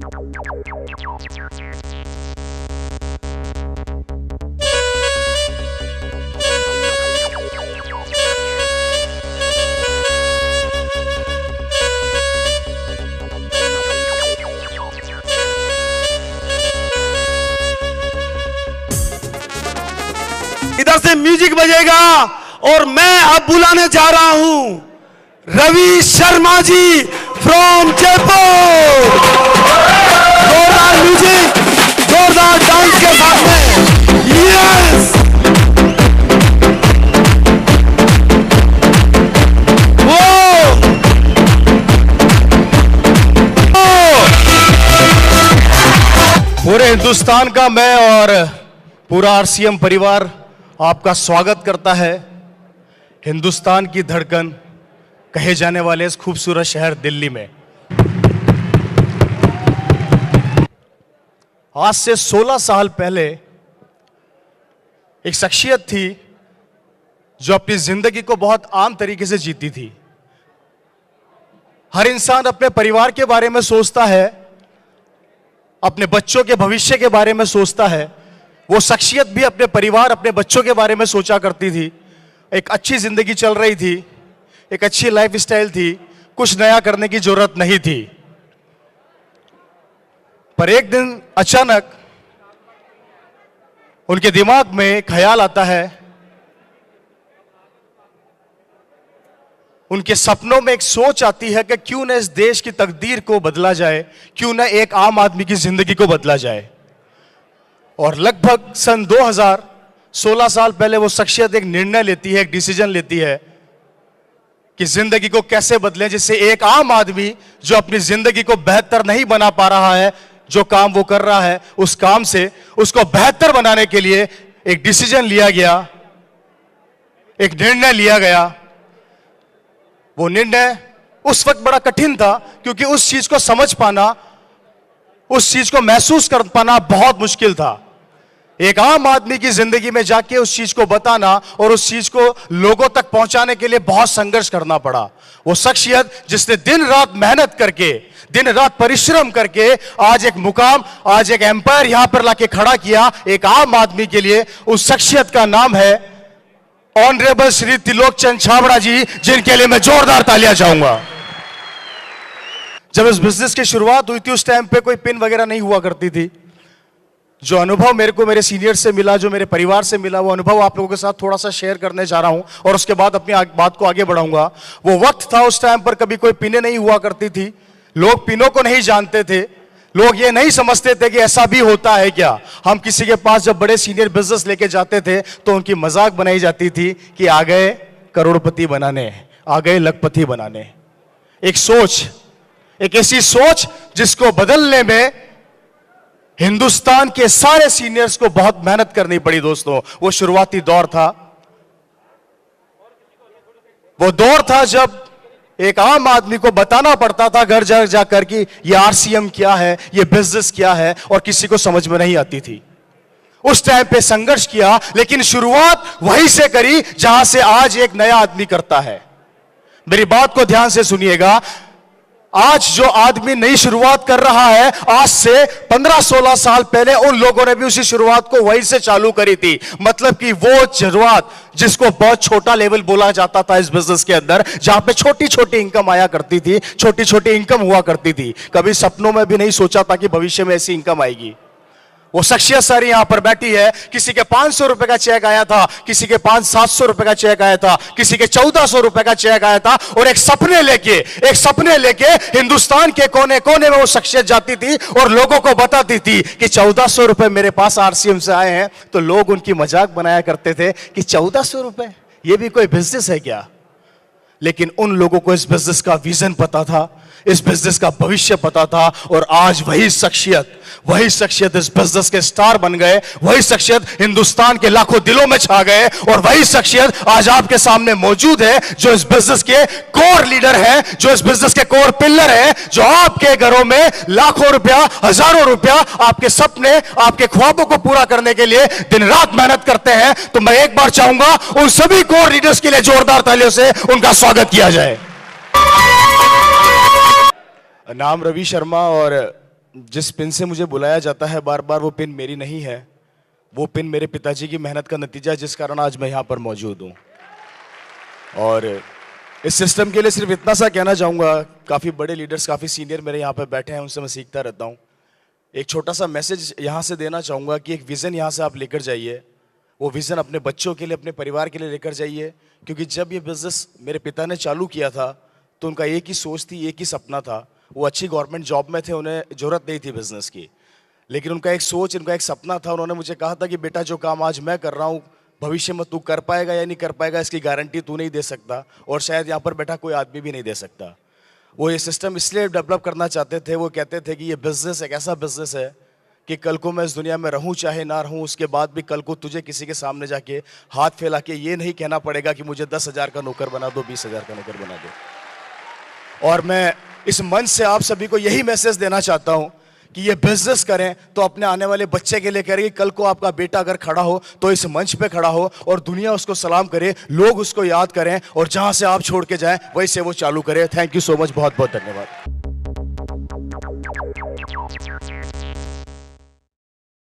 इधर से म्यूजिक बजेगा और मैं अब बुलाने जा रहा हूं रवि शर्मा जी फ्रॉम जयपुर। जोरदार म्यूजिक, जोरदार डांस के साथ में। यस पूरे हिंदुस्तान का मैं और पूरा आरसीएम परिवार आपका स्वागत करता है हिंदुस्तान की धड़कन कहे जाने वाले इस खूबसूरत शहर दिल्ली में। आज से 16 साल पहले एक शख्सियत थी जो अपनी जिंदगी को बहुत आम तरीके से जीती थी। हर इंसान अपने परिवार के बारे में सोचता है, अपने बच्चों के भविष्य के बारे में सोचता है। वो शख्सियत भी अपने परिवार, अपने बच्चों के बारे में सोचा करती थी। एक अच्छी जिंदगी चल रही थी, एक अच्छी लाइफ स्टाइल थी, कुछ नया करने की जरूरत नहीं थी। पर एक दिन अचानक उनके दिमाग में ख्याल आता है, उनके सपनों में एक सोच आती है कि क्यों न इस देश की तकदीर को बदला जाए, क्यों न एक आम आदमी की जिंदगी को बदला जाए। और लगभग सन 2000, 16 साल पहले वो शख्सियत एक निर्णय लेती है, एक डिसीजन लेती है कि जिंदगी को कैसे बदलें, जिससे एक आम आदमी जो अपनी जिंदगी को बेहतर नहीं बना पा रहा है, जो काम वो कर रहा है उस काम से उसको बेहतर बनाने के लिए एक डिसीजन लिया गया, एक निर्णय लिया गया। वो निर्णय उस वक्त बड़ा कठिन था क्योंकि उस चीज को समझ पाना, उस चीज को महसूस कर पाना बहुत मुश्किल था। एक आम आदमी की जिंदगी में जाके उस चीज को बताना और उस चीज को लोगों तक पहुंचाने के लिए बहुत संघर्ष करना पड़ा। वो शख्सियत जिसने दिन रात मेहनत करके, दिन रात परिश्रम करके आज एक मुकाम, आज एक एम्पायर यहां पर लाके खड़ा किया एक आम आदमी के लिए, उस शख्सियत का नाम है ऑनरेबल श्री त्रिलोक चंद छाबड़ा जी, जिनके लिए मैं जोरदार तालियां चाहूंगा। जब इस बिजनेस की शुरुआत हुई थी उस टाइम पे कोई पिन वगैरह नहीं हुआ करती थी। जो अनुभव मेरे को मेरे सीनियर से मिला, जो मेरे परिवार से मिला, वो अनुभव आप लोगों के साथ थोड़ा सा शेयर करने जा रहा हूं और उसके बाद अपनी बात को आगे बढ़ाऊंगा। वो वक्त था उस टाइम पर कभी कोई पिनें नहीं हुआ करती थी, लोग पिनों को नहीं जानते थे, लोग ये नहीं समझते थे कि ऐसा भी होता है क्या। हम किसी के पास जब बड़े सीनियर बिजनेस लेके जाते थे तो उनकी मजाक बनाई जाती थी कि आ गए करोड़पति बनाने, आ गए लखपति बनाने। एक सोच, एक ऐसी सोच जिसको बदलने में हिंदुस्तान के सारे सीनियर्स को बहुत मेहनत करनी पड़ी दोस्तों। वो शुरुआती दौर था, वो दौर था जब एक आम आदमी को बताना पड़ता था घर जा जाकर कि ये आरसीएम क्या है, ये बिजनेस क्या है, और किसी को समझ में नहीं आती थी। उस टाइम पे संघर्ष किया, लेकिन शुरुआत वहीं से करी जहां से आज एक नया आदमी करता है। मेरी बात को ध्यान से सुनिएगा। आज जो आदमी नई शुरुआत कर रहा है, आज से 15-16 साल पहले उन लोगों ने भी उसी शुरुआत को वहीं से चालू करी थी। मतलब कि वो शुरुआत जिसको बहुत छोटा लेवल बोला जाता था इस बिजनेस के अंदर, जहां पे छोटी छोटी इनकम आया करती थी, छोटी छोटी इनकम हुआ करती थी। कभी सपनों में भी नहीं सोचा था कि भविष्य में ऐसी इनकम आएगी। वो शख्सियत सारी यहां पर बैठी है, किसी के 500 रुपए का चेक आया था, किसी के 500-700 रुपए का चेक आया था, किसी के 1400 रुपए का चेक आया था, और एक सपने लेके हिंदुस्तान के कोने कोने में वो शख्सियत जाती थी और लोगों को बताती थी कि 1400 रुपए मेरे पास आरसीएम से आए हैं। तो लोग उनकी मजाक बनाया करते थे कि 1400 रुपए, ये भी कोई बिजनेस है क्या। लेकिन उन लोगों को इस बिजनेस का विजन पता था, इस बिजनेस का भविष्य पता था, और आज वही शख्सियत इस बिजनेस के स्टार बन गए। वही शख्सियत हिंदुस्तान के लाखों दिलों में छा गए, और वही शख्सियत आज आपके सामने मौजूद है, जो इस बिजनेस के कोर लीडर है, जो इस बिजनेस के कोर पिलर है, जो आपके घरों में लाखों रुपया, हजारों रुपया, आपके सपने, आपके ख्वाबों को पूरा करने के लिए दिन रात मेहनत करते हैं। तो मैं एक बार चाहूंगा उन सभी कोर लीडर्स के लिए जोरदार तालियों से उनका स्वागत किया जाए। नाम रवि शर्मा, और जिस पिन से मुझे बुलाया जाता है बार बार, वो पिन मेरी नहीं है, वो पिन मेरे पिताजी की मेहनत का नतीजा है, जिस कारण आज मैं यहाँ पर मौजूद हूँ। और इस सिस्टम के लिए सिर्फ इतना सा कहना चाहूँगा, काफ़ी बड़े लीडर्स, काफ़ी सीनियर मेरे यहाँ पर बैठे हैं, उनसे मैं सीखता रहता हूँ। एक छोटा सा मैसेज यहाँ से देना चाहूँगा कि एक विज़न यहाँ से आप लेकर जाइए, वो विज़न अपने बच्चों के लिए, अपने परिवार के लिए लेकर जाइए। क्योंकि जब ये बिज़नेस मेरे पिता ने चालू किया था तो उनका एक ही सोच थी, एक ही सपना था। वो अच्छी गवर्नमेंट जॉब में थे, उन्हें ज़रूरत नहीं थी बिज़नेस की, लेकिन उनका एक सोच, उनका एक सपना था। उन्होंने मुझे कहा था कि बेटा, जो काम आज मैं कर रहा हूँ, भविष्य में तू कर पाएगा या नहीं कर पाएगा, इसकी गारंटी तू नहीं दे सकता, और शायद यहाँ पर बैठा कोई आदमी भी नहीं दे सकता। वो ये सिस्टम इसलिए डेवलप करना चाहते थे, वो कहते थे कि ये बिज़नेस एक ऐसा बिज़नेस है कि कल को मैं इस दुनिया में रहूं चाहे ना रहूं, उसके बाद भी कल को तुझे किसी के सामने जाके हाथ फैला के ये नहीं कहना पड़ेगा कि मुझे 10,000 का नौकर बना दो, 20,000 का नौकर बना दो। और मैं इस मंच से आप सभी को यही मैसेज देना चाहता हूं कि ये बिजनेस करें तो अपने आने वाले बच्चे के लिए करें। कल को आपका बेटा अगर खड़ा हो तो इस मंच पे खड़ा हो और दुनिया उसको सलाम करे, लोग उसको याद करें, और जहां से आप छोड़ के जाएं वहीं से वो चालू करे। थैंक यू सो मच, बहुत बहुत धन्यवाद।